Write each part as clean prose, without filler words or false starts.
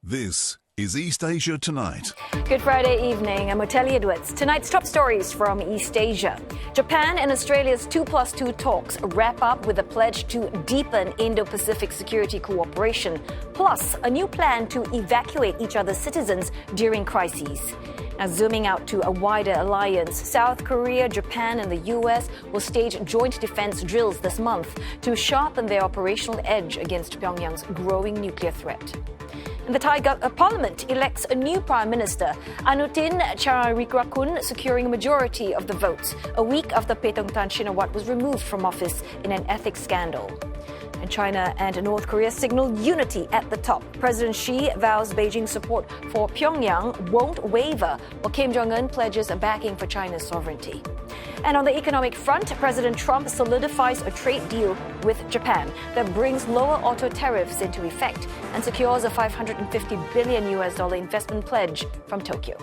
This is East Asia Tonight. Good Friday evening. I'm Otelia Dwitz. Tonight's top stories from East Asia. Japan and Australia's 2+2 talks wrap up with a pledge to deepen Indo-Pacific security cooperation, plus a new plan to evacuate each other's citizens during crises. Now, zooming out to a wider alliance, South Korea, Japan and the US will stage joint defense drills this month to sharpen their operational edge against Pyongyang's growing nuclear threat. And the Thai Parliament elects a new Prime Minister, Anutin Charnvirakul, securing a majority of the votes, a week after Paetongtarn Shinawatra was removed from office in an ethics scandal. And China and North Korea signal unity at the top. President Xi vows Beijing's support for Pyongyang won't waver, while Kim Jong-un pledges a backing for China's sovereignty. And on the economic front, President Trump solidifies a trade deal with Japan that brings lower auto tariffs into effect and secures a $550 billion investment pledge from Tokyo.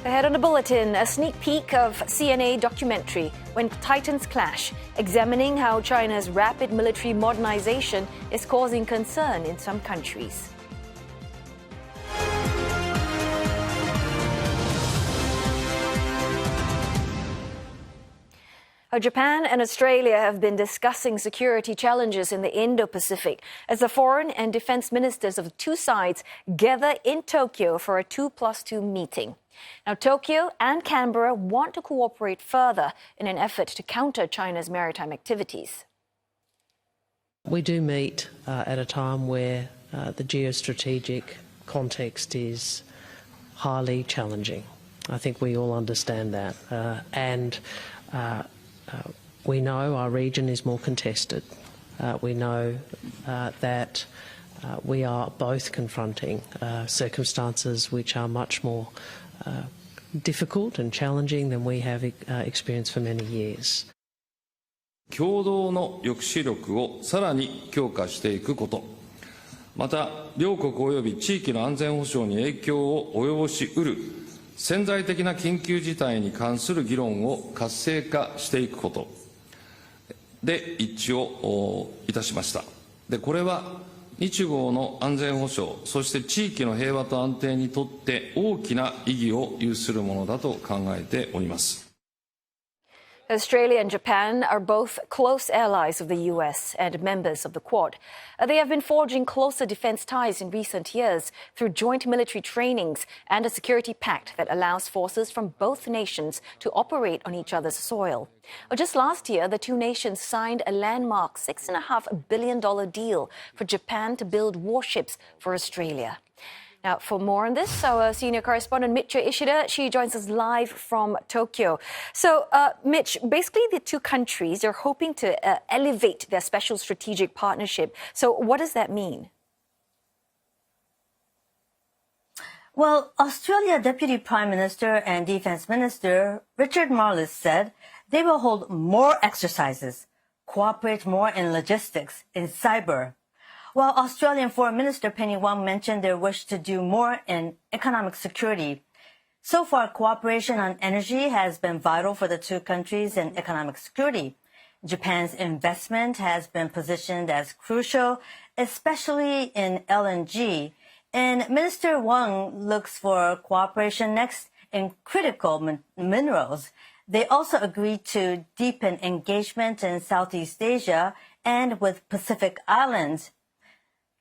Ahead on the bulletin, a sneak peek of CNA documentary, When Titans Clash, examining how China's rapid military modernization is causing concern in some countries. Japan and Australia have been discussing security challenges in the Indo-Pacific as the foreign and defense ministers of the two sides gather in Tokyo for a 2+2 meeting. Now, Tokyo and Canberra want to cooperate further in an effort to counter China's maritime activities. We do meet at a time where the geostrategic context is highly challenging. I think we all understand that. We know our region is more contested. We know that we are both confronting circumstances which are much more difficult and challenging than we have experienced for many years. 共同の抑止力をさらに強化していくこと、また両国及び地域の安全保障に影響を及ぼしうる潜在的な緊急事態に関する議論を活性化していくことで一致をいたしました。で、これは日豪の安全保障、そして地域の平和と安定にとって大きな意義を有するものだと考えております。Australia and Japan are both close allies of the US and members of the Quad. They have been forging closer defense ties in recent years through joint military trainings and a security pact that allows forces from both nations to operate on each other's soil. Just last year, the two nations signed a landmark $6.5 billion deal for Japan to build warships for Australia. Now, for more on this, our senior correspondent, Mitch Ishida, she joins us live from Tokyo. So, Mitch, basically the two countries are hoping to elevate their special strategic partnership. So what does that mean? Well, Australia Deputy Prime Minister and Defense Minister Richard Marles said they will hold more exercises, cooperate more in logistics, in cyber, while Australian Foreign Minister Penny Wong mentioned their wish to do more in economic security. So far, cooperation on energy has been vital for the two countries in economic security. Japan's investment has been positioned as crucial, especially in LNG. And Minister Wong looks for cooperation next in critical minerals. They also agreed to deepen engagement in Southeast Asia and with Pacific Islands.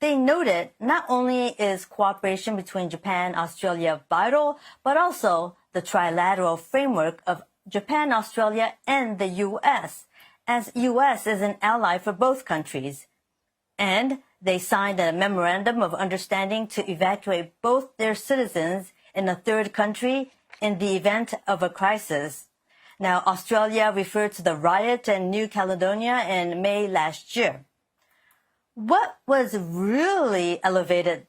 They noted not only is cooperation between Japan and Australia vital, but also the trilateral framework of Japan, Australia, and the U.S., as U.S. is an ally for both countries. And they signed a memorandum of understanding to evacuate both their citizens in a third country in the event of a crisis. Now, Australia referred to the riot in New Caledonia in May last year. What was really elevated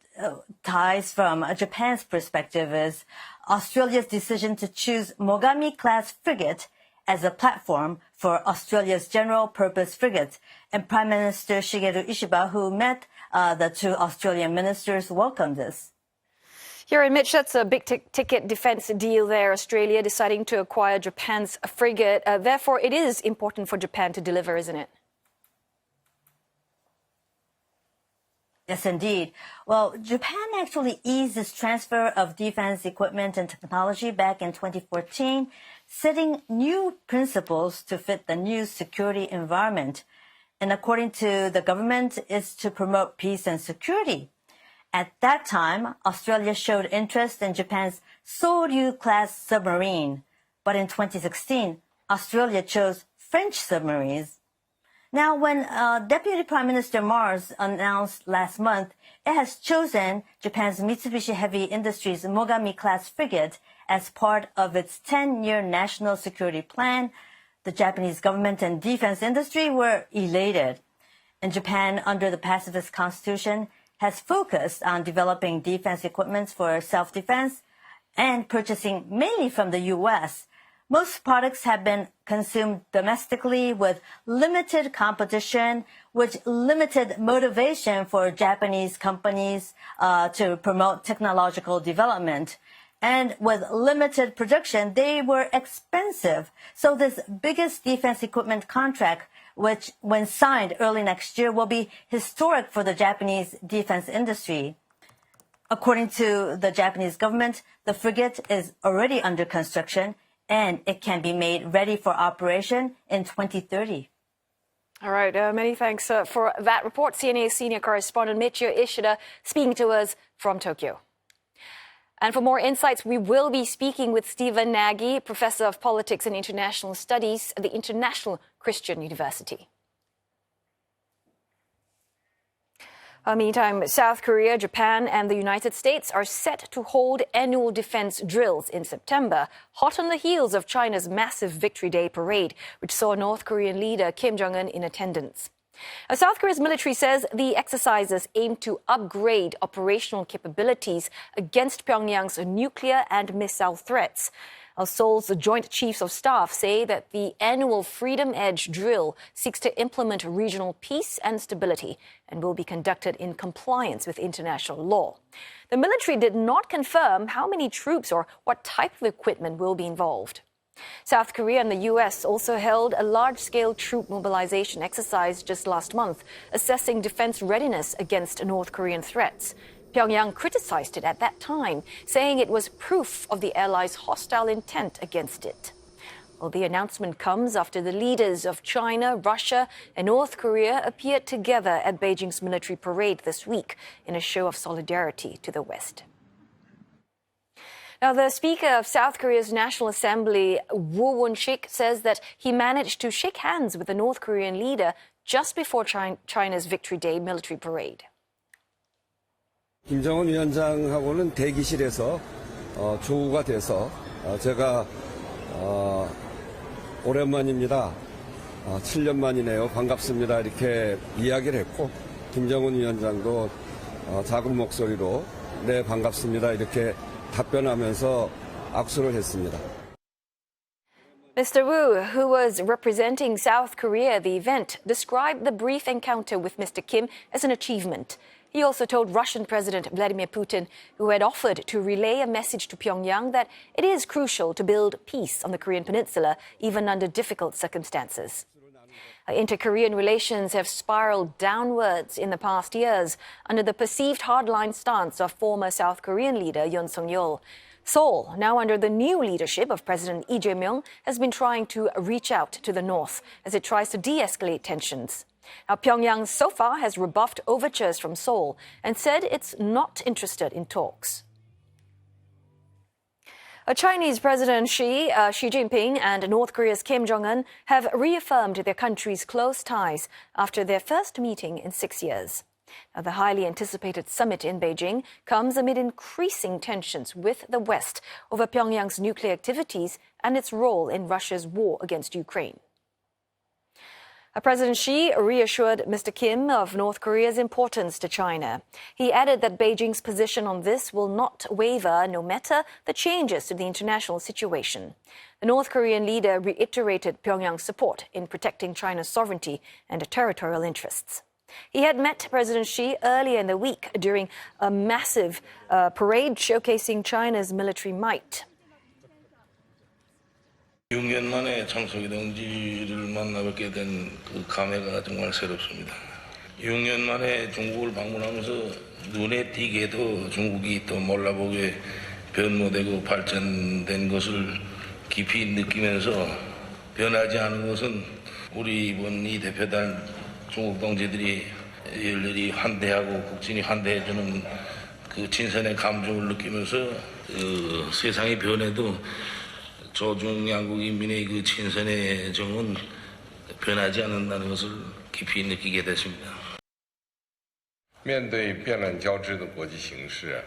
ties from Japan's perspective is Australia's decision to choose Mogami-class frigate as a platform for Australia's general-purpose frigates, and Prime Minister Shigeru Ishiba, who met the two Australian ministers welcomed this. Here in Mitch, that's a big ticket defense deal there. Australia deciding to acquire Japan's frigate. Therefore, it is important for Japan to deliver, isn't it? Yes, indeed. Well, Japan actually eased its transfer of defense equipment and technology back in 2014, setting new principles to fit the new security environment. And according to the government, it's to promote peace and security. At that time, Australia showed interest in Japan's Soryu-class submarine. But in 2016, Australia chose French submarines. Now, when Deputy Prime Minister Mars announced last month, it has chosen Japan's Mitsubishi Heavy Industries Mogami-class frigate as part of its 10-year national security plan, the Japanese government and defense industry were elated. And Japan, under the pacifist constitution, has focused on developing defense equipment for self-defense and purchasing mainly from the U.S. Most products have been consumed domestically with limited competition, which limited motivation for Japanese companies to promote technological development. And with limited production, they were expensive. So this biggest defense equipment contract, which, when signed early next year, will be historic for the Japanese defense industry. According to the Japanese government, the frigate is already under construction, and it can be made ready for operation in 2030. All right. Many thanks for that report. CNA senior correspondent Michio Ishida speaking to us from Tokyo. And for more insights, we will be speaking with Stephen Nagy, Professor of Politics and International Studies at the International Christian University. Meantime, South Korea, Japan and the United States are set to hold annual defense drills in September, hot on the heels of China's massive Victory Day parade, which saw North Korean leader Kim Jong-un in attendance. South Korea's military says the exercises aim to upgrade operational capabilities against Pyongyang's nuclear and missile threats. Seoul's Joint Chiefs of Staff say that the annual Freedom Edge drill seeks to implement regional peace and stability and will be conducted in compliance with international law. The military did not confirm how many troops or what type of equipment will be involved. South Korea and the U.S. also held a large-scale troop mobilization exercise just last month, assessing defense readiness against North Korean threats. Pyongyang criticized it at that time, saying it was proof of the allies' hostile intent against it. Well, the announcement comes after the leaders of China, Russia and North Korea appeared together at Beijing's military parade this week in a show of solidarity to the West. Now, the Speaker of South Korea's National Assembly, Woo Won-sik, says that he managed to shake hands with the North Korean leader just before China's Victory Day military parade. 김정은 위원장하고는 대기실에서 조우가 돼서 제가 오랜만입니다. 7년 만이네요. 반갑습니다. 이렇게 이야기를 했고 김정은 위원장도 작은 목소리로 네 반갑습니다. 이렇게 답변하면서 악수를 했습니다. Mr. Woo, who was representing South Korea at the event, described the brief encounter with Mr. Kim as an achievement. He also told Russian President Vladimir Putin, who had offered to relay a message to Pyongyang, that it is crucial to build peace on the Korean peninsula, even under difficult circumstances. Inter-Korean relations have spiraled downwards in the past years under the perceived hardline stance of former South Korean leader Yoon Suk-yeol. Seoul, now under the new leadership of President Lee Jae-myung, has been trying to reach out to the north as it tries to de-escalate tensions. Now, Pyongyang so far has rebuffed overtures from Seoul and said it's not interested in talks. Chinese President Xi Jinping and North Korea's Kim Jong-un have reaffirmed their countries' close ties after their first meeting in 6 years. Now, the highly anticipated summit in Beijing comes amid increasing tensions with the West over Pyongyang's nuclear activities and its role in Russia's war against Ukraine. President Xi reassured Mr. Kim of North Korea's importance to China. He added that Beijing's position on this will not waver no matter the changes to the international situation. The North Korean leader reiterated Pyongyang's support in protecting China's sovereignty and territorial interests. He had met President Xi earlier in the week during a massive parade showcasing China's military might. 6년 만에 장소기 동지를 만나뵙게 된 그 감회가 정말 새롭습니다. 6년 만에 중국을 방문하면서 눈에 띄게도 중국이 또 몰라보게 변모되고 발전된 것을 깊이 느끼면서 변하지 않은 것은 우리 이번 이 대표단 중국 동지들이 열렬히 환대하고 국진이 환대해주는 그 친선의 감정을 느끼면서 세상이 변해도 조중 양국 인민의 그 친선의 정은 변하지 않는다는 것을 깊이 느끼게 됐습니다. 面对变乱交织的国际形势，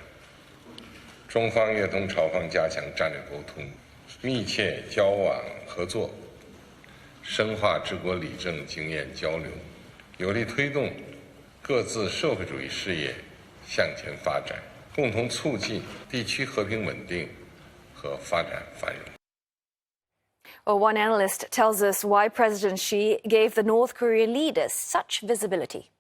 中方愿同朝方加强战略沟通，密切交往合作，深化治国理政经验交流，有力推动各自社会主义事业向前发展，共同促进地区和平稳定和发展繁荣。 Well, one analyst tells us why President Xi gave the North Korean leaders such visibility.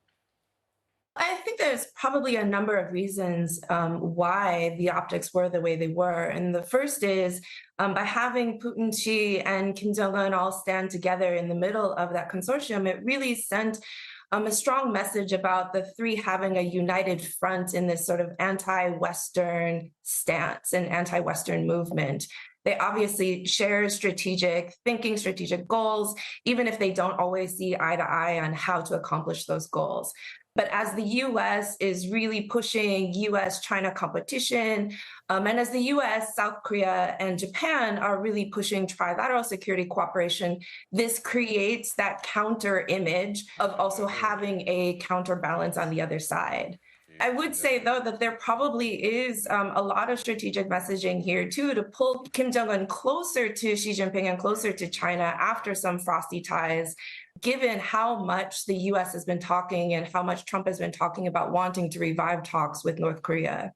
I think there's probably a number of reasons why the optics were the way they were. And the first is by having Putin, Xi, and Kim Jong-un all stand together in the middle of that consortium, it really sent a strong message about the three having a united front in this sort of anti-Western stance and anti-Western movement. They obviously share strategic thinking, strategic goals, even if they don't always see eye to eye on how to accomplish those goals. But as the U.S. is really pushing U.S.-China competition, and as the U.S., South Korea, and Japan are really pushing trilateral security cooperation, this creates that counter image of also having a counterbalance on the other side. I would say, though, that there probably is a lot of strategic messaging here, too, to pull Kim Jong-un closer to Xi Jinping and closer to China after some frosty ties, given how much the U.S. has been talking and how much Trump has been talking about wanting to revive talks with North Korea.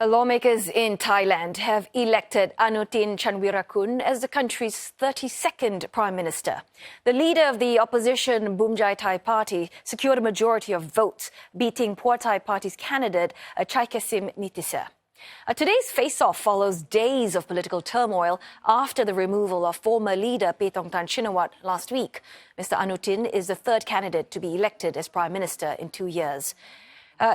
Lawmakers in Thailand have elected Anutin Charnvirakul as the country's 32nd prime minister. The leader of the opposition Bumjai Thai Party secured a majority of votes, beating Pheu Thai Party's candidate Chaikasim Nitisa. Today's face-off follows days of political turmoil after the removal of former leader Paetongtarn Shinawatra last week. Mr. Anutin is the third candidate to be elected as prime minister in 2 years.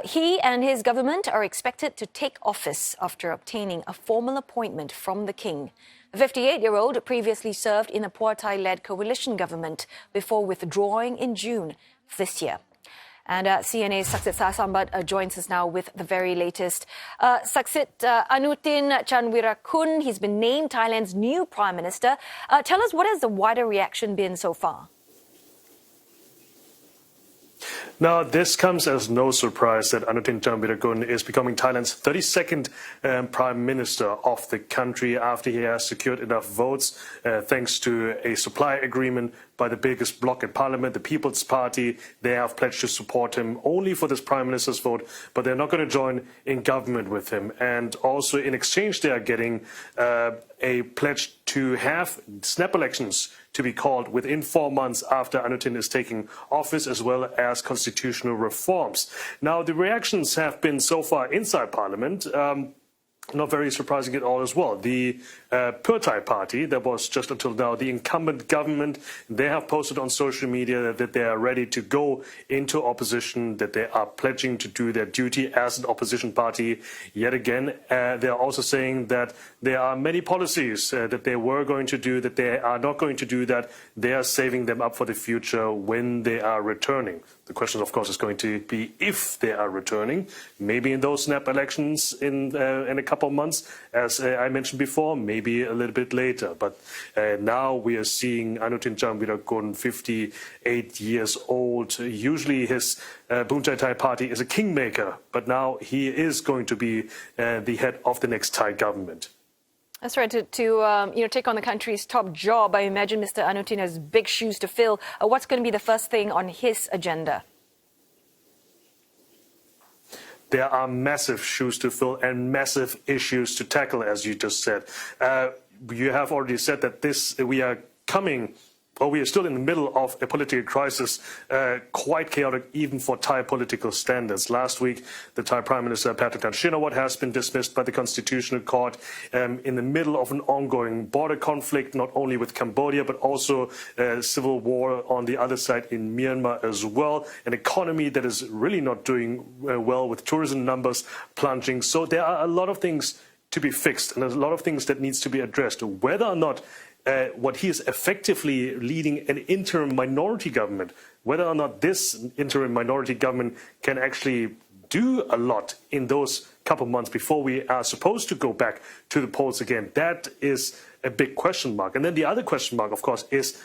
He and his government are expected to take office after obtaining a formal appointment from the king. The 58-year-old previously served in a Pheu Thai-led coalition government before withdrawing in June this year. And CNA's Saksit Sasambat joins us now with the very latest. Saksit, Anutin Charnvirakul, he's been named Thailand's new prime minister. Tell us, what has the wider reaction been so far? Now, this comes as no surprise that Anutin Charnvirakul is becoming Thailand's 32nd prime minister of the country after he has secured enough votes thanks to a supply agreement by the biggest bloc in parliament, the People's Party. They have pledged to support him only for this prime minister's vote, but they're not going to join in government with him. And also in exchange, they are getting a pledge to have snap elections to be called within 4 months after Anutin is taking office, as well as constitutional reforms. Now, the reactions have been so far inside parliament not very surprising at all as well. The Pheu Thai Party, that was just until now the incumbent government, they have posted on social media that they are ready to go into opposition, that they are pledging to do their duty as an opposition party. Yet again, they are also saying that there are many policies that they were going to do, that they are not going to do that. They are saving them up for the future when they are returning. The question, of course, is going to be if they are returning, maybe in those snap elections in a couple of months, as I mentioned before, maybe a little bit later. But now we are seeing Anutin Charnvirakul, 58 years old. Usually his Bumjai Thai Party is a kingmaker, but now he is going to be the head of the next Thai government. That's right. To take on the country's top job, I imagine Mr. Anutin has big shoes to fill. What's going to be the first thing on his agenda? There are massive shoes to fill and massive issues to tackle, as you just said. You have already said that we are coming Well, we are still in the middle of a political crisis, quite chaotic even for Thai political standards. Last week, the Thai Prime Minister Anutin Charnvirakul has been dismissed by the Constitutional Court in the middle of an ongoing border conflict, not only with Cambodia, but also civil war on the other side in Myanmar as well. An economy that is really not doing well, with tourism numbers plunging. So there are a lot of things to be fixed and there's a lot of things that needs to be addressed. Whether or not what he is effectively leading an interim minority government, whether or not this interim minority government can actually do a lot in those couple months before we are supposed to go back to the polls again, that is a big question mark. And then the other question mark, of course, is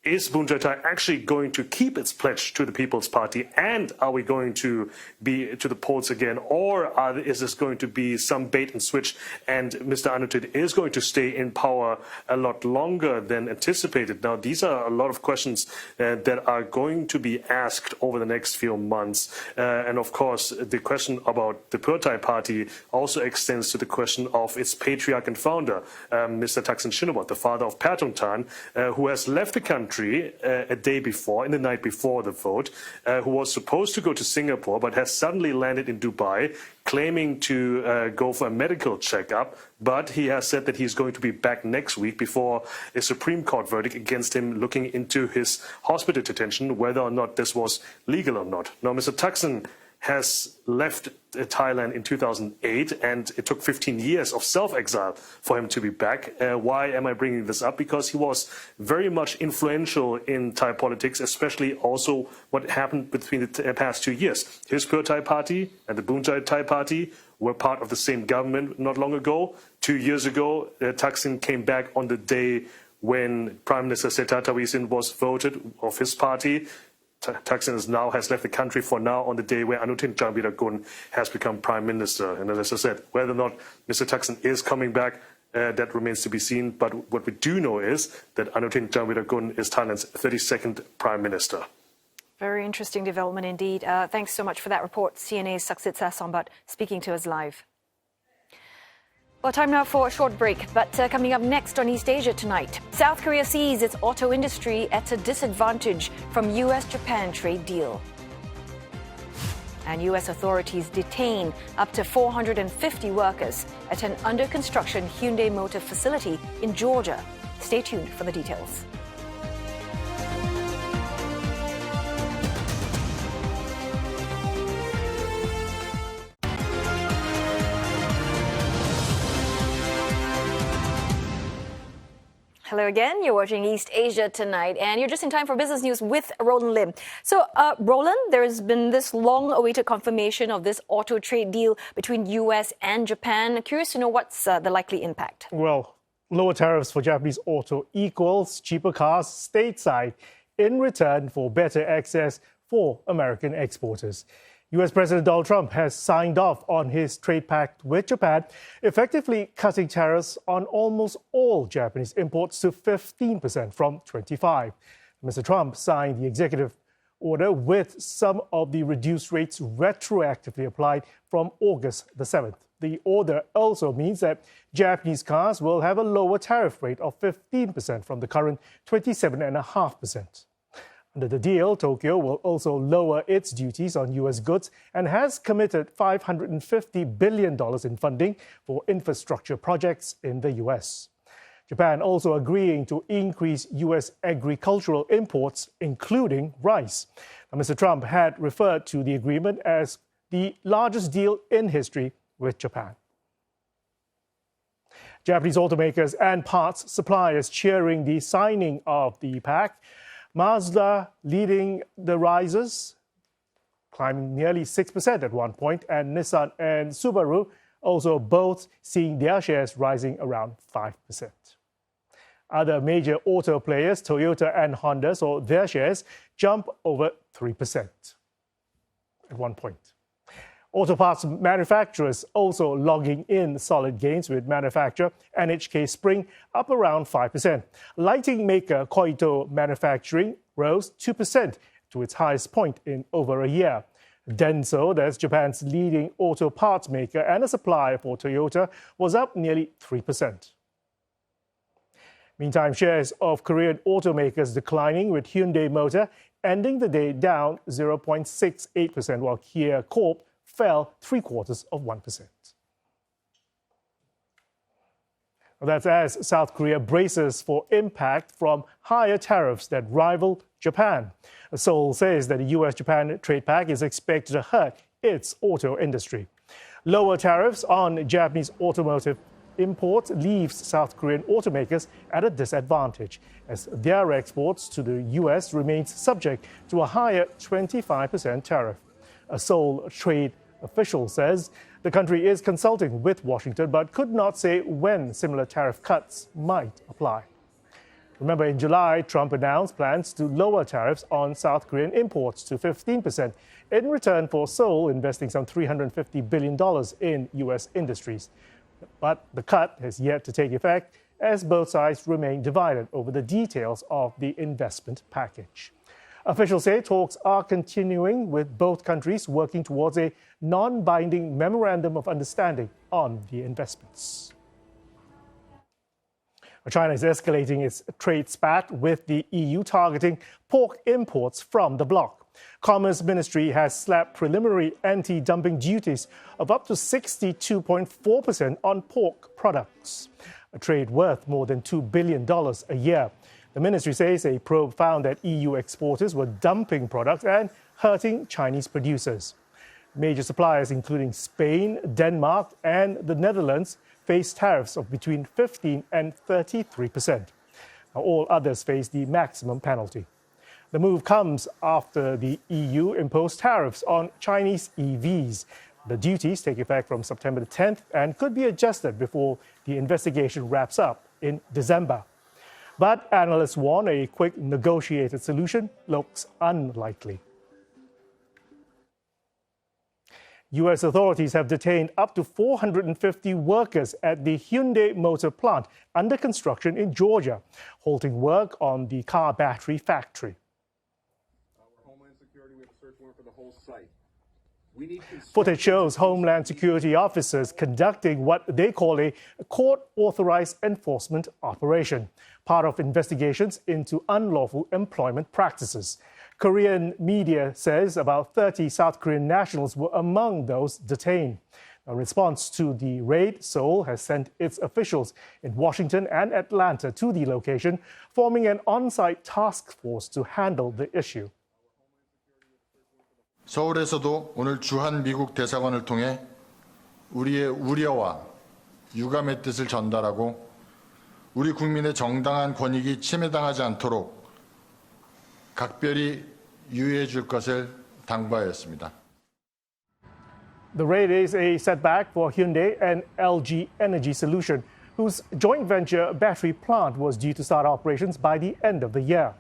Bunjathai actually going to keep its pledge to the People's Party? And are we going to be to the polls again? Or is this going to be some bait and switch and Mr. Anutin is going to stay in power a lot longer than anticipated? Now, these are a lot of questions that are going to be asked over the next few months. And of course, the question about the Pheu Thai Party also extends to the question of its patriarch and founder, Mr. Thaksin Shinawatra, the father of Pathumthan, who has left the country a day before, in the night before the vote, who was supposed to go to Singapore but has suddenly landed in Dubai, claiming to go for a medical checkup. But he has said that he's going to be back next week before a Supreme Court verdict against him looking into his hospital detention, whether or not this was legal or not. Now, Mr. Thaksin has left Thailand in 2008, and it took 15 years of self-exile for him to be back. Why am I bringing this up? Because he was very much influential in Thai politics, especially also what happened between the past 2 years. His Pheu Thai Party and the Bunjathai Party were part of the same government not long ago. 2 years ago, Thaksin came back on the day when Prime Minister Srettha Thavisin was voted of his party. Thaksin has left the country for now on the day where Anutin Charnvirakul has become Prime Minister. And as I said, whether or not Mr. Thaksin is coming back, that remains to be seen. But what we do know is that Anutin Charnvirakul is Thailand's 32nd Prime Minister. Very interesting development indeed. Thanks so much for that report, CNA's Saksit Sasombat, speaking to us live. Well, time now for a short break, but coming up next on East Asia tonight, South Korea sees its auto industry at a disadvantage from US-Japan trade deal. And US authorities detain up to 450 workers at an under-construction Hyundai Motor facility in Georgia. Stay tuned for the details. Hello again. You're watching East Asia tonight, and you're just in time for business news with Roland Lim. So, Roland, there has been this long-awaited confirmation of this auto trade deal between U.S. and Japan. Curious to know what's the likely impact. Well, lower tariffs for Japanese auto equals cheaper cars stateside in return for better access for American exporters. U.S. President Donald Trump has signed off on his trade pact with Japan, effectively cutting tariffs on almost all Japanese imports to 15% from 25%. Mr. Trump signed the executive order with some of the reduced rates retroactively applied from August the 7th. The order also means that Japanese cars will have a lower tariff rate of 15% from the current 27.5%. Under the deal, Tokyo will also lower its duties on U.S. goods and has committed $550 billion in funding for infrastructure projects in the U.S. Japan also agreeing to increase U.S. agricultural imports, including rice. Now, Mr. Trump had referred to the agreement as the largest deal in history with Japan. Japanese automakers and parts suppliers cheering the signing of the pact. Mazda leading the rises, climbing nearly 6% at one point, and Nissan and Subaru also both seeing their shares rising around 5%. Other major auto players, Toyota and Honda, saw their shares jump over 3% at one point. Auto parts manufacturers also logging in solid gains, with manufacturer NHK Spring up around 5%. Lighting maker Koito Manufacturing rose 2% to its highest point in over a year. Denso, that's Japan's leading auto parts maker and a supplier for Toyota, was up nearly 3%. Meantime, shares of Korean automakers declining, with Hyundai Motor ending the day down 0.68%, while Kia Corp fell 0.75%. That's as South Korea braces for impact from higher tariffs that rival Japan. Seoul says that the US-Japan trade pact is expected to hurt its auto industry. Lower tariffs on Japanese automotive imports leaves South Korean automakers at a disadvantage, as their exports to the US remains subject to a higher 25% tariff. A Seoul trade official says the country is consulting with Washington but could not say when similar tariff cuts might apply. Remember, in July, Trump announced plans to lower tariffs on South Korean imports to 15% in return for Seoul investing some $350 billion in U.S. industries. But the cut has yet to take effect, as both sides remain divided over the details of the investment package. Officials say talks are continuing, with both countries working towards a non-binding memorandum of understanding on the investments. China is escalating its trade spat with the EU, targeting pork imports from the bloc. Commerce Ministry has slapped preliminary anti-dumping duties of up to 62.4% on pork products, a trade worth more than $2 billion a year. The ministry says a probe found that EU exporters were dumping products and hurting Chinese producers. Major suppliers, including Spain, Denmark, and the Netherlands, face tariffs of between 15% and 33%. Now, all others face the maximum penalty. The move comes after the EU imposed tariffs on Chinese EVs. The duties take effect from September the 10th and could be adjusted before the investigation wraps up in December. But analysts warn a quick negotiated solution looks unlikely. U.S. authorities have detained up to 450 workers at the Hyundai Motor plant under construction in Georgia, halting work on the car battery factory. Homeland Security, we have a search warrant for the whole site. Footage shows Homeland Security officers conducting what they call a court-authorized enforcement operation, part of investigations into unlawful employment practices. Korean media says about 30 South Korean nationals were among those detained. In response to the raid, Seoul has sent its officials in Washington and Atlanta to the location, forming an on-site task force to handle the issue. 서울에서도 오늘 주한 미국 대사관을 통해 우리의 우려와 유감의 뜻을 전달하고 우리 국민의 정당한 권익이 침해당하지 않도록 각별히 유의해 줄 것을 당부하였습니다. The raid is a setback for Hyundai and LG Energy Solution, whose joint venture battery plant was due to start operations by the end of the year.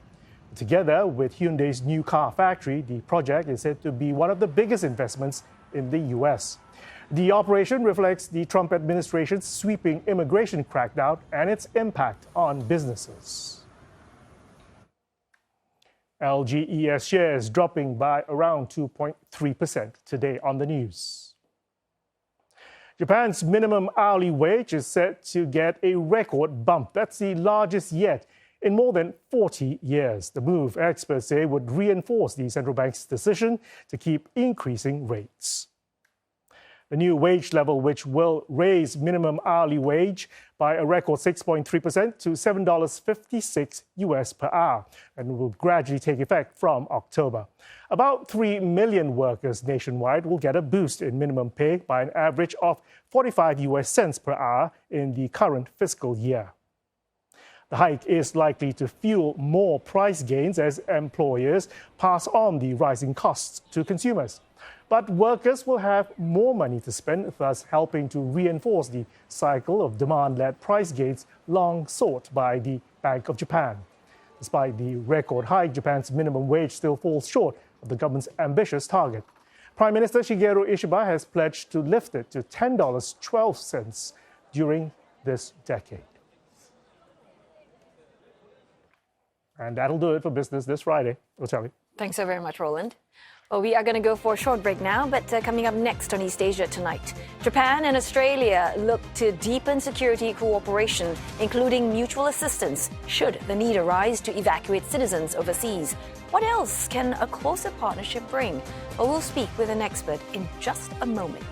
Together with Hyundai's new car factory, the project is said to be one of the biggest investments in the U.S. The operation reflects the Trump administration's sweeping immigration crackdown and its impact on businesses. LGES shares dropping by around 2.3% today on the news. Japan's minimum hourly wage is set to get a record bump. That's the largest yet in more than 40 years. The move, experts say, would reinforce the central bank's decision to keep increasing rates. The new wage level, which will raise minimum hourly wage by a record 6.3% to $7.56 US per hour, and will gradually take effect from October. About 3 million workers nationwide will get a boost in minimum pay by an average of 45 US cents per hour in the current fiscal year. The hike is likely to fuel more price gains as employers pass on the rising costs to consumers. But workers will have more money to spend, thus helping to reinforce the cycle of demand-led price gains long sought by the Bank of Japan. Despite the record hike, Japan's minimum wage still falls short of the government's ambitious target. Prime Minister Shigeru Ishiba has pledged to lift it to $10.12 during this decade. And that'll do it for business this Friday. We'll tell you. Thanks so very much, Roland. Well, we are going to go for a short break now, but coming up next on East Asia tonight, Japan and Australia look to deepen security cooperation, including mutual assistance, should the need arise to evacuate citizens overseas. What else can a closer partnership bring? Well, we'll speak with an expert in just a moment.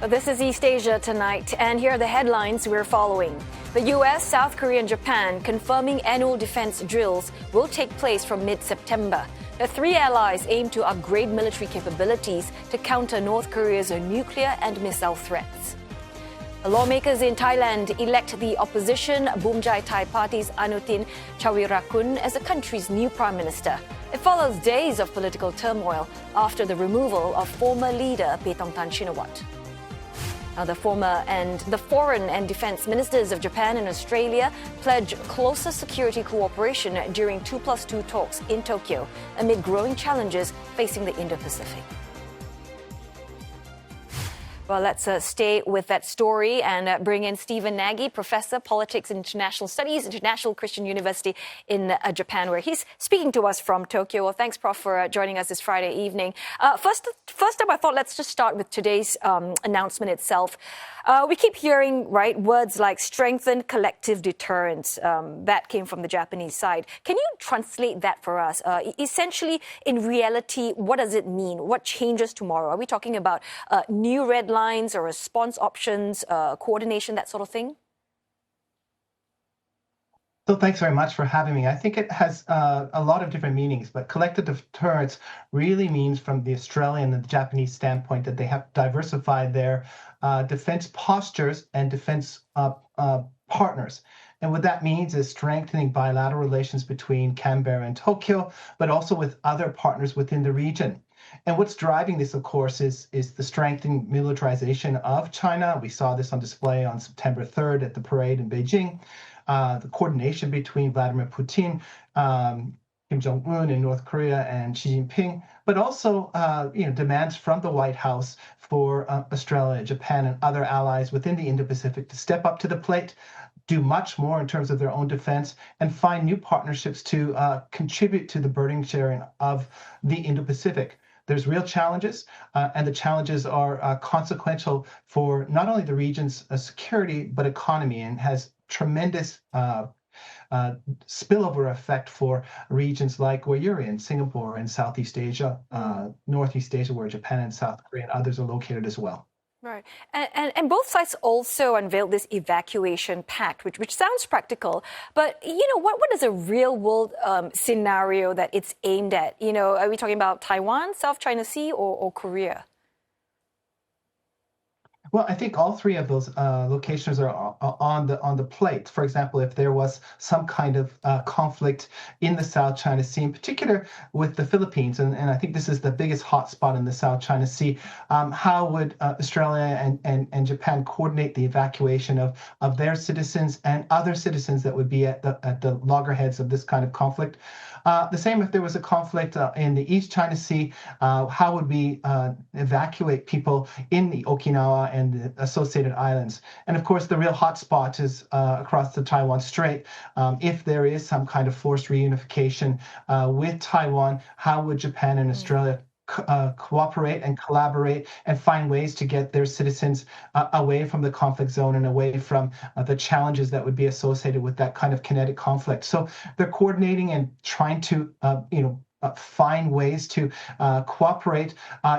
This is East Asia tonight, and here are the headlines we're following. The US, South Korea, and Japan confirming annual defense drills will take place from mid-September. The three allies aim to upgrade military capabilities to counter North Korea's nuclear and missile threats. Lawmakers in Thailand elect the opposition Bumjai Thai Party's Anutin Charnvirakul as the country's new prime minister. It follows days of political turmoil after the removal of former leader Paetongtarn Shinawatra. The foreign and defense ministers of Japan and Australia pledge closer security cooperation during 2+2 talks in Tokyo amid growing challenges facing the Indo-Pacific. Well, let's stay with that story and bring in Stephen Nagy, Professor, Politics and International Studies, International Christian University in Japan, where he's speaking to us from Tokyo. Well, thanks, Prof, for joining us this Friday evening. First up, I thought let's just start with today's announcement itself. We keep hearing, right, words like strengthen collective deterrence. That came from the Japanese side. Can you translate that for us? Essentially, in reality, what does it mean? What changes tomorrow? Are we talking about new red lines or response options, coordination, that sort of thing? So thanks very much for having me. I think it has a lot of different meanings, but collective deterrence really means from the Australian and the Japanese standpoint that they have diversified their defense postures and defense partners. And what that means is strengthening bilateral relations between Canberra and Tokyo, but also with other partners within the region. And what's driving this, of course, is the strengthening militarization of China. We saw this on display on September 3rd at the parade in Beijing. The coordination between Vladimir Putin, Kim Jong-un in North Korea, and Xi Jinping, but also demands from the White House for Australia, Japan, and other allies within the Indo-Pacific to step up to the plate, do much more in terms of their own defense, and find new partnerships to contribute to the burden sharing of the Indo-Pacific. There's real challenges, and the challenges are consequential for not only the region's security, but economy, and has tremendous spillover effect for regions like where you're in, Singapore and Southeast Asia, Northeast Asia, where Japan and South Korea and others are located as well. Right. And both sides also unveiled this evacuation pact, which sounds practical. But, what is a real world scenario that it's aimed at? Are we talking about Taiwan, South China Sea, or Korea? Well, I think all three of those locations are on the plate. For example, if there was some kind of conflict in the South China Sea, in particular with the Philippines, and I think this is the biggest hotspot in the South China Sea, how would Australia and Japan coordinate the evacuation of their citizens and other citizens that would be at the loggerheads of this kind of conflict? The same if there was a conflict in the East China Sea, how would we evacuate people in the Okinawa and the associated islands? And of course, the real hotspot is across the Taiwan Strait. If there is some kind of forced reunification with Taiwan, how would Japan and Australia cooperate and collaborate and find ways to get their citizens away from the conflict zone and away from the challenges that would be associated with that kind of kinetic conflict? So they're coordinating and trying to, find ways to cooperate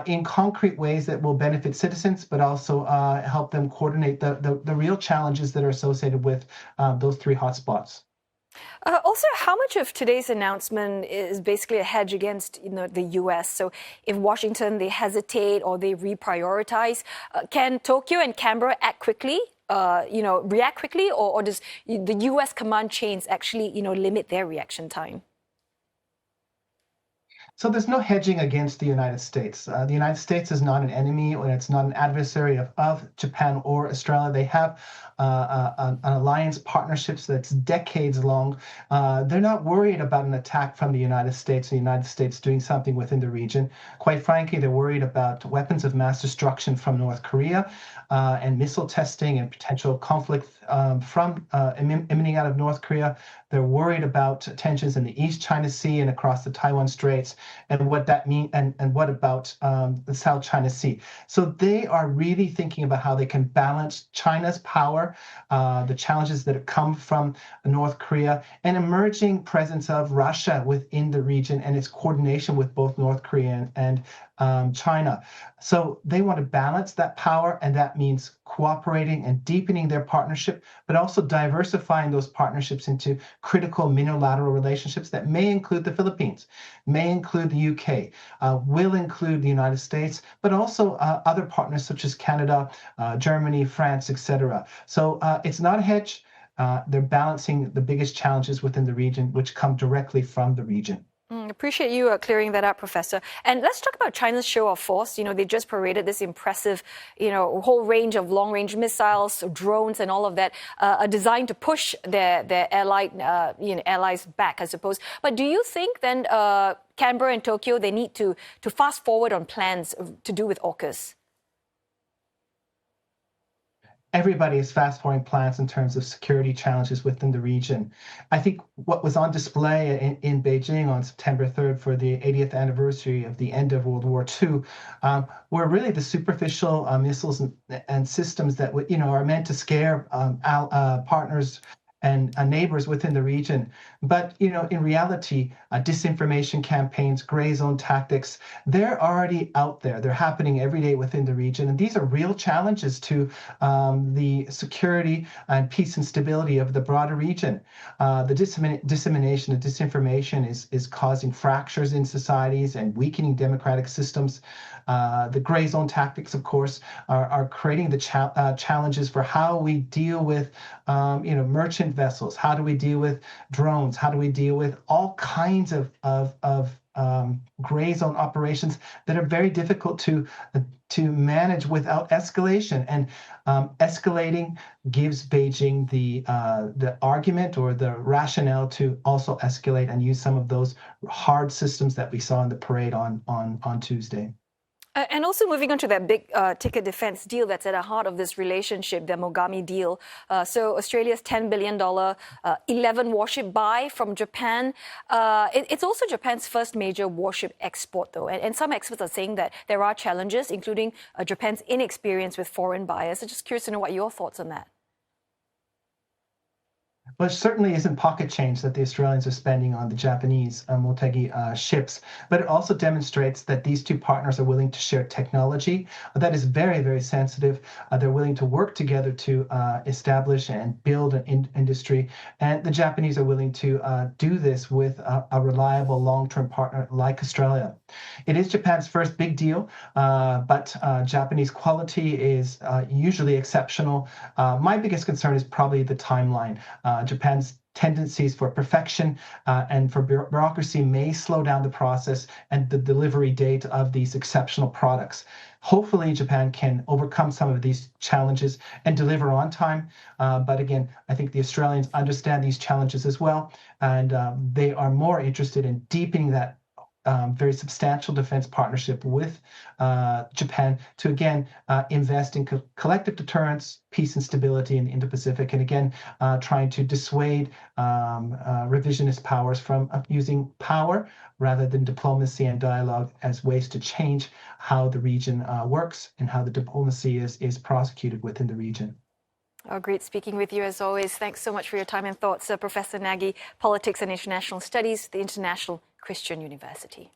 in concrete ways that will benefit citizens, but also help them coordinate the real challenges that are associated with those three hotspots. Also, how much of today's announcement is basically a hedge against the U.S.? So if Washington, they hesitate or they reprioritize, can Tokyo and Canberra act quickly, react quickly, or does the U.S. command chains actually, limit their reaction time? So there's no hedging against the United States. The United States is not an enemy, and it's not an adversary of Japan or Australia. They have an alliance partnerships that's decades long. They're not worried about an attack from the United States, the United States doing something within the region. Quite frankly, they're worried about weapons of mass destruction from North Korea and missile testing and potential conflict emanating out of North Korea. They're worried about tensions in the East China Sea and across the Taiwan Straits, and what that means, and what about the South China Sea. So they are really thinking about how they can balance China's power, the challenges that have come from North Korea, and emerging presence of Russia within the region and its coordination with both North Korea and China. So they want to balance that power, and that means cooperating and deepening their partnership, but also diversifying those partnerships into critical unilateral relationships that may include the Philippines, may include the UK, will include the United States, but also other partners such as Canada, Germany, France, etc. So it's not a hedge. They're balancing the biggest challenges within the region, which come directly from the region. Appreciate you clearing that up, Professor. And let's talk about China's show of force. You know, they just paraded this impressive, whole range of long-range missiles, drones, and all of that, designed to push their allies back, I suppose. But do you think then Canberra and Tokyo, they need to fast forward on plans to do with AUKUS? Everybody is fast-forwarding plans in terms of security challenges within the region. I think what was on display in Beijing on September 3rd for the 80th anniversary of the end of World War II were really the superficial missiles and systems that are meant to scare partners and neighbors within the region. But, in reality, disinformation campaigns, gray zone tactics, they're already out there. They're happening every day within the region. And these are real challenges to the security and peace and stability of the broader region. The dissemination of disinformation is causing fractures in societies and weakening democratic systems. The gray zone tactics, of course, are creating the challenges for how we deal with, merchant vessels. How do we deal with drones? How do we deal with all kinds of gray zone operations that are very difficult to manage without escalation? And escalating gives Beijing the argument or the rationale to also escalate and use some of those hard systems that we saw in the parade on Tuesday. And also moving on to that big ticket defense deal that's at the heart of this relationship, the Mogami deal. So Australia's $10 billion 11 warship buy from Japan. It's also Japan's first major warship export, though. And some experts are saying that there are challenges, including Japan's inexperience with foreign buyers. So just curious to know what your thoughts on that. Well, it certainly isn't pocket change that the Australians are spending on the Japanese Motegi ships, but it also demonstrates that these two partners are willing to share technology that is very, very sensitive. They're willing to work together to establish and build an industry, and the Japanese are willing to do this with a reliable long-term partner like Australia. It is Japan's first big deal, but Japanese quality is usually exceptional. My biggest concern is probably the timeline. Japan's tendencies for perfection and for bureaucracy may slow down the process and the delivery date of these exceptional products. Hopefully, Japan can overcome some of these challenges and deliver on time. But again, I think the Australians understand these challenges as well, and they are more interested in deepening that very substantial defense partnership with Japan to, again, invest in collective deterrence, peace and stability in the Indo-Pacific, and again, trying to dissuade revisionist powers from using power rather than diplomacy and dialogue as ways to change how the region works and how the diplomacy is prosecuted within the region. Oh, great speaking with you as always. Thanks so much for your time and thoughts, Professor Nagy, Politics and International Studies, the International Christian University.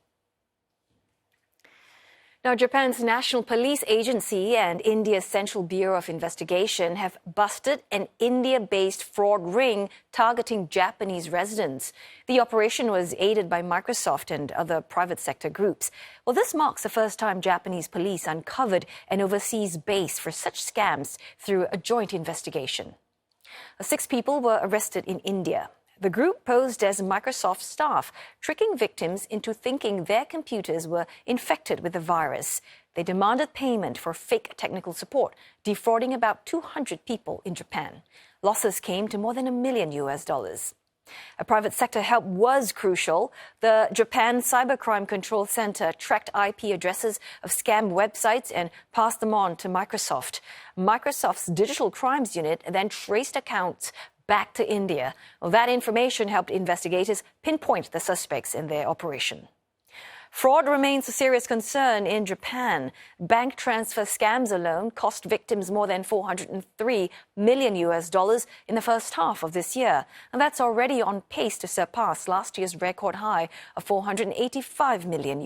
Now, Japan's National Police Agency and India's Central Bureau of Investigation have busted an India-based fraud ring targeting Japanese residents. The operation was aided by Microsoft and other private sector groups. Well, this marks the first time Japanese police uncovered an overseas base for such scams through a joint investigation. 6 people were arrested in India. The group posed as Microsoft staff, tricking victims into thinking their computers were infected with the virus. They demanded payment for fake technical support, defrauding about 200 people in Japan. Losses came to more than $1 million. A private sector help was crucial. The Japan Cybercrime Control Center tracked IP addresses of scam websites and passed them on to Microsoft. Microsoft's digital crimes unit then traced accounts back to India. Well, that information helped investigators pinpoint the suspects in their operation. Fraud remains a serious concern in Japan. Bank transfer scams alone cost victims more than $403 million in the first half of this year. And that's already on pace to surpass last year's record high of $485 million.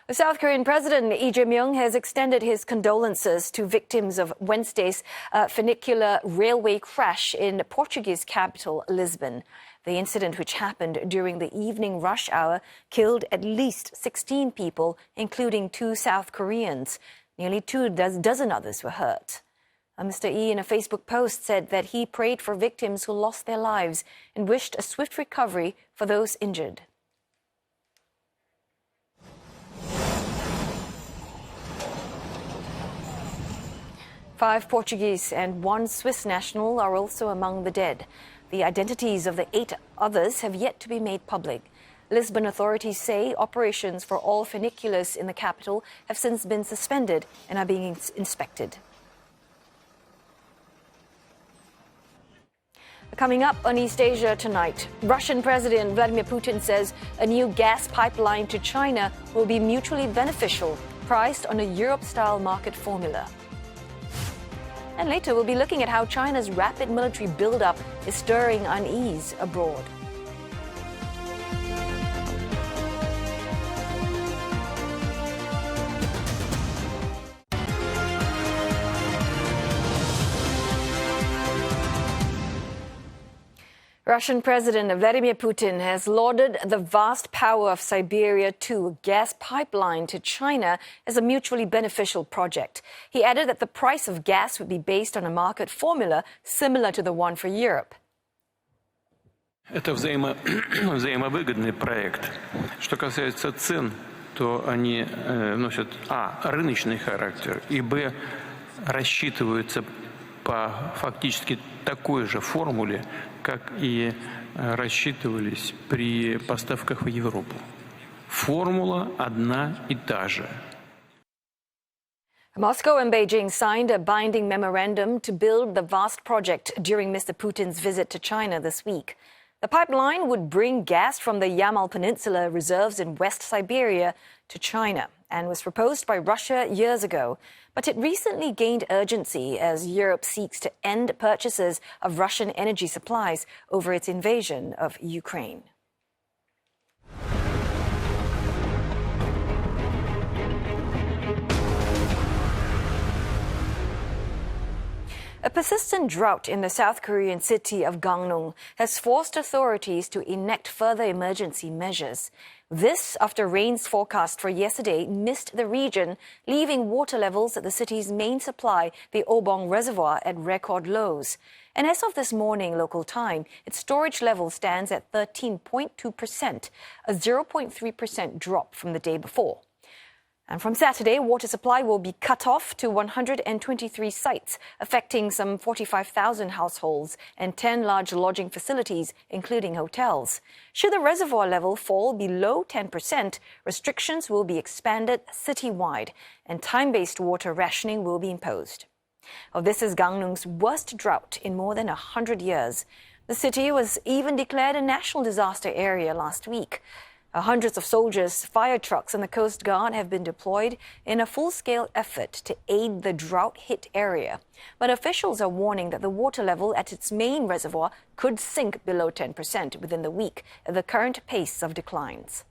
The South Korean President Lee Jae-myung has extended his condolences to victims of Wednesday's funicular railway crash in Portuguese capital Lisbon. The incident, which happened during the evening rush hour, killed at least 16 people, including 2 South Koreans. Nearly 2 dozen others were hurt. Mr. Lee, in a Facebook post, said that he prayed for victims who lost their lives and wished a swift recovery for those injured. Five Portuguese and 1 Swiss national are also among the dead. The identities of the 8 others have yet to be made public. Lisbon authorities say operations for all funiculars in the capital have since been suspended and are being inspected. Coming up on East Asia tonight, Russian President Vladimir Putin says a new gas pipeline to China will be mutually beneficial, priced on a Europe-style market formula. And later, we'll be looking at how China's rapid military buildup is stirring unease abroad. Russian President Vladimir Putin has lauded the vast power of Siberia 2 gas pipeline to China as a mutually beneficial project. He added that the price of gas would be based on a market formula similar to the one for Europe. Это взаимовыгодный проект. Что касается цен, то они носят рыночный характер, и рассчитываются по фактически такой же формуле, как и рассчитывались при поставках в Европу. Формула одна и та же. Moscow and Beijing signed a binding memorandum to build the vast project during Mr. Putin's visit to China this week. The pipeline would bring gas from the Yamal Peninsula reserves in West Siberia to China and was proposed by Russia years ago. But it recently gained urgency as Europe seeks to end purchases of Russian energy supplies over its invasion of Ukraine. A persistent drought in the South Korean city of Gangneung has forced authorities to enact further emergency measures. This after rains forecast for yesterday missed the region, leaving water levels at the city's main supply, the Obong Reservoir, at record lows. And as of this morning local time, its storage level stands at 13.2%, a 0.3% drop from the day before. And from Saturday, water supply will be cut off to 123 sites, affecting some 45,000 households and 10 large lodging facilities, including hotels. Should the reservoir level fall below 10%, restrictions will be expanded citywide, and time-based water rationing will be imposed. Well, this is Gangneung's worst drought in more than 100 years. The city was even declared a national disaster area last week. Hundreds of soldiers, fire trucks and the Coast Guard have been deployed in a full-scale effort to aid the drought-hit area. But officials are warning that the water level at its main reservoir could sink below 10% within the week at the current pace of declines.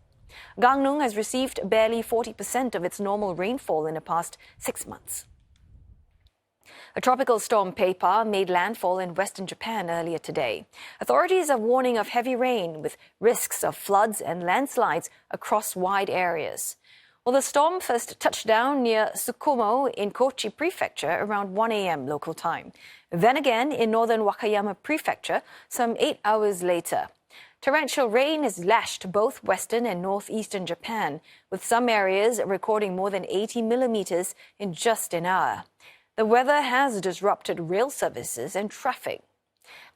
Gangneung has received barely 40% of its normal rainfall in the past 6 months. A tropical storm Peipa made landfall in western Japan earlier today. Authorities are warning of heavy rain with risks of floods and landslides across wide areas. Well, the storm first touched down near Tsukumo in Kochi Prefecture around 1 a.m. local time. Then again in northern Wakayama Prefecture some 8 hours later. Torrential rain has lashed both western and northeastern Japan, with some areas recording more than 80 millimeters in just an hour. The weather has disrupted rail services and traffic.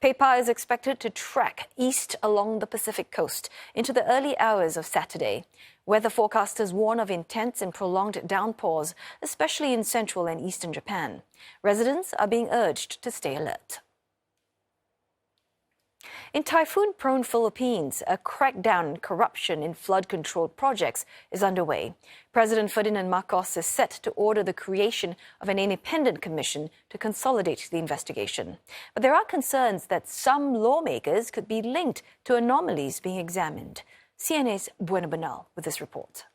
Peipa is expected to track east along the Pacific coast into the early hours of Saturday. Weather forecasters warn of intense and prolonged downpours, especially in central and eastern Japan. Residents are being urged to stay alert. In typhoon-prone Philippines, a crackdown on corruption in flood-controlled projects is underway. President Ferdinand Marcos is set to order the creation of an independent commission to consolidate the investigation. But there are concerns that some lawmakers could be linked to anomalies being examined. CNA's Bueno Bernal with this report.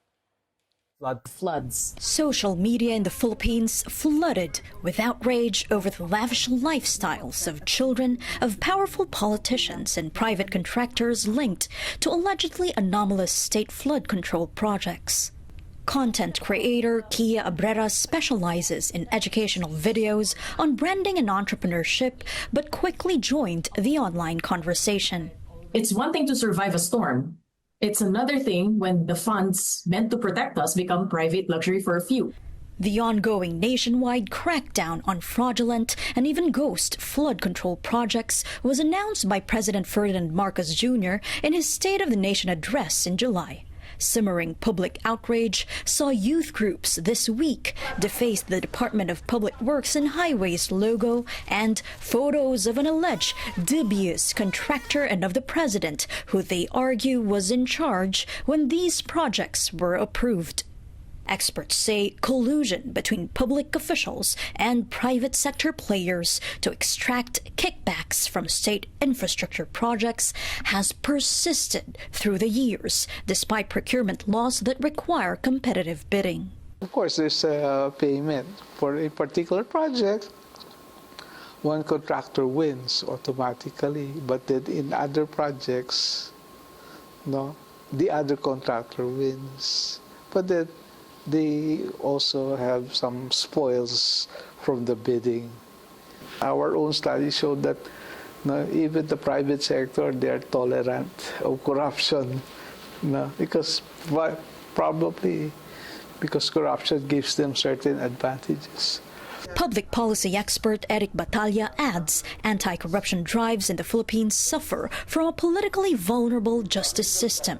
Floods. Social media in the Philippines flooded with outrage over the lavish lifestyles of children of powerful politicians and private contractors linked to allegedly anomalous state flood control projects. Content creator Kia Abrera specializes in educational videos on branding and entrepreneurship, but quickly joined the online conversation. It's one thing to survive a storm. It's another thing when the funds meant to protect us become private luxury for a few. The ongoing nationwide crackdown on fraudulent and even ghost flood control projects was announced by President Ferdinand Marcos Jr. in his State of the Nation address in July. Simmering public outrage saw youth groups this week deface the Department of Public Works and Highways logo and photos of an alleged dubious contractor and of the president, who they argue was in charge when these projects were approved. Experts say collusion between public officials and private sector players to extract kickbacks from state infrastructure projects has persisted through the years, despite procurement laws that require competitive bidding. Of course, there's a payment for a particular project. One contractor wins automatically, but then in other projects, no, the other contractor wins. But then they also have some spoils from the bidding. Our own study showed that even the private sector, they're tolerant of corruption, probably because corruption gives them certain advantages. Public policy expert Eric Batalla adds anti-corruption drives in the Philippines suffer from a politically vulnerable justice system.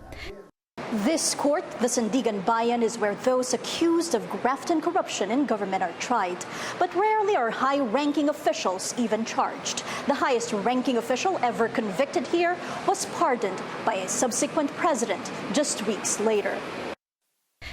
This court, the Sandigan Bayan, is where those accused of graft and corruption in government are tried. But rarely are high-ranking officials even charged. The highest-ranking official ever convicted here was pardoned by a subsequent president just weeks later.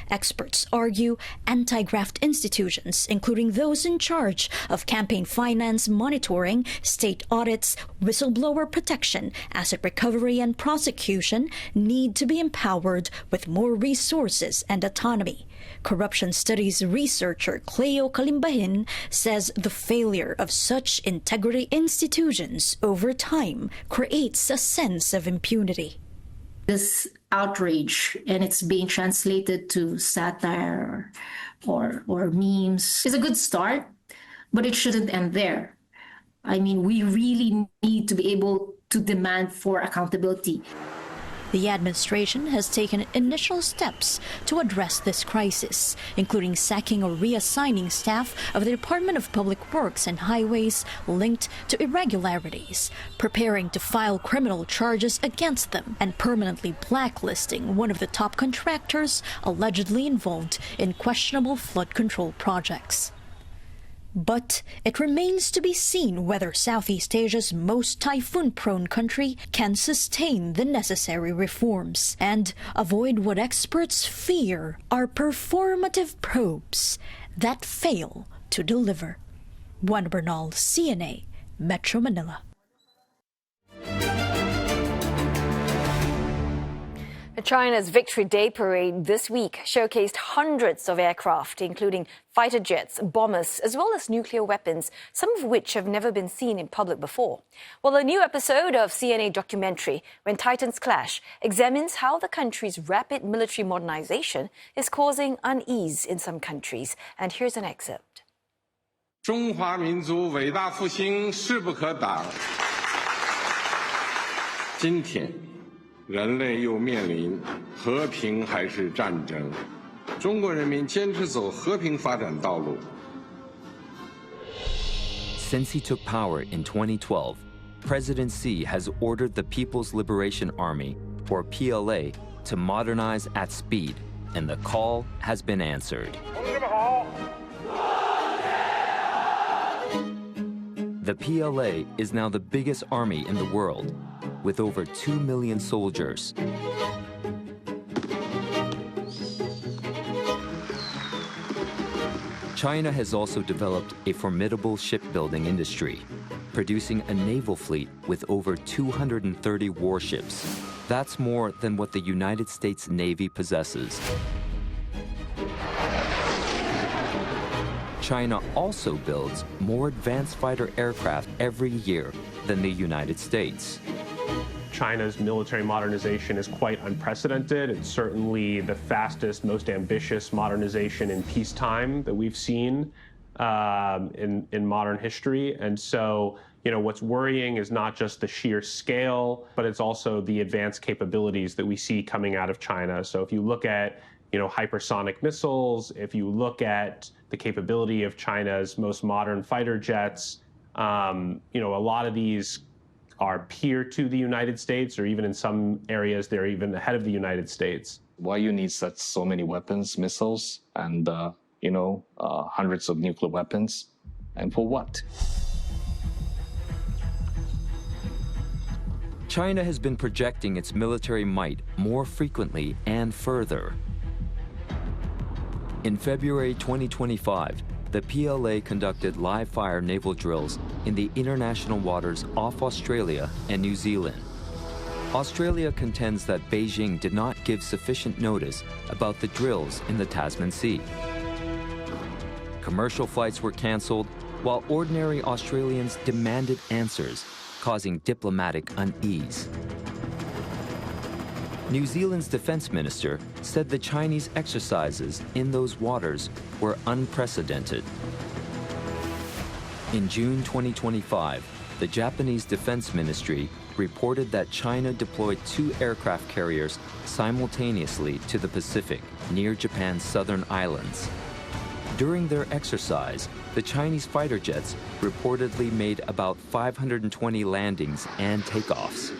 Experts argue anti-graft institutions, including those in charge of campaign finance monitoring, state audits, whistleblower protection, asset recovery, and prosecution, need to be empowered with more resources and autonomy. Corruption studies researcher Cleo Kalimbahin says the failure of such integrity institutions over time creates a sense of impunity. This outrage, and it's being translated to satire or memes, is a good start, but it shouldn't end there. I mean, we really need to be able to demand for accountability. The administration has taken initial steps to address this crisis, including sacking or reassigning staff of the Department of Public Works and Highways linked to irregularities, preparing to file criminal charges against them, and permanently blacklisting one of the top contractors allegedly involved in questionable flood control projects. But it remains to be seen whether Southeast Asia's most typhoon-prone country can sustain the necessary reforms and avoid what experts fear are performative probes that fail to deliver. Juan Bernal, CNA, Metro Manila. China's Victory Day parade this week showcased hundreds of aircraft, including fighter jets, bombers, as well as nuclear weapons, some of which have never been seen in public before. Well, a new episode of CNA documentary, When Titans Clash, examines how the country's rapid military modernization is causing unease in some countries. And here's an excerpt. 中华民族伟大复兴势不可挡。今天，人类又面临和平还是战争？中国人民坚持走和平发展道路。 Since he took power in 2012, President Xi has ordered the People's Liberation Army, or PLA, to modernize at speed, and the call has been answered. The PLA is now the biggest army in the world, with over 2 million soldiers. China has also developed a formidable shipbuilding industry, producing a naval fleet with over 230 warships. That's more than what the United States Navy possesses. China also builds more advanced fighter aircraft every year than the United States. China's military modernization is quite unprecedented. It's certainly the fastest, most ambitious modernization in peacetime that we've seen in modern history. And so, what's worrying is not just the sheer scale, but it's also the advanced capabilities that we see coming out of China. So if you look at, hypersonic missiles, if you look at the capability of China's most modern fighter jets, a lot of these are peer to the United States, or even in some areas, they're even ahead of the United States. Why you need so many weapons, missiles, and, hundreds of nuclear weapons? And for what? China has been projecting its military might more frequently and further. In February 2025, the PLA conducted live-fire naval drills in the international waters off Australia and New Zealand. Australia contends that Beijing did not give sufficient notice about the drills in the Tasman Sea. Commercial flights were cancelled, while ordinary Australians demanded answers, causing diplomatic unease. New Zealand's defense minister said the Chinese exercises in those waters were unprecedented. In June 2025, the Japanese Defense Ministry reported that China deployed 2 aircraft carriers simultaneously to the Pacific, near Japan's southern islands. During their exercise, the Chinese fighter jets reportedly made about 520 landings and takeoffs.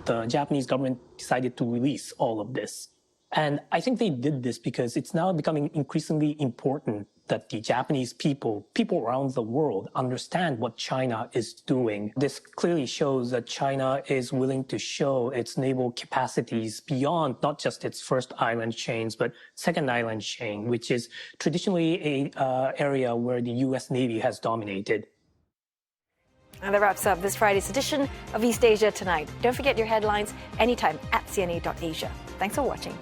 The Japanese government decided to release all of this. And I think they did this because it's now becoming increasingly important that the Japanese people around the world understand what China is doing. This clearly shows that China is willing to show its naval capacities beyond not just its first island chains, but second island chain, which is traditionally an area where the U.S. Navy has dominated. And that wraps up this Friday's edition of East Asia Tonight. Don't forget your headlines anytime at cna.asia. Thanks for watching.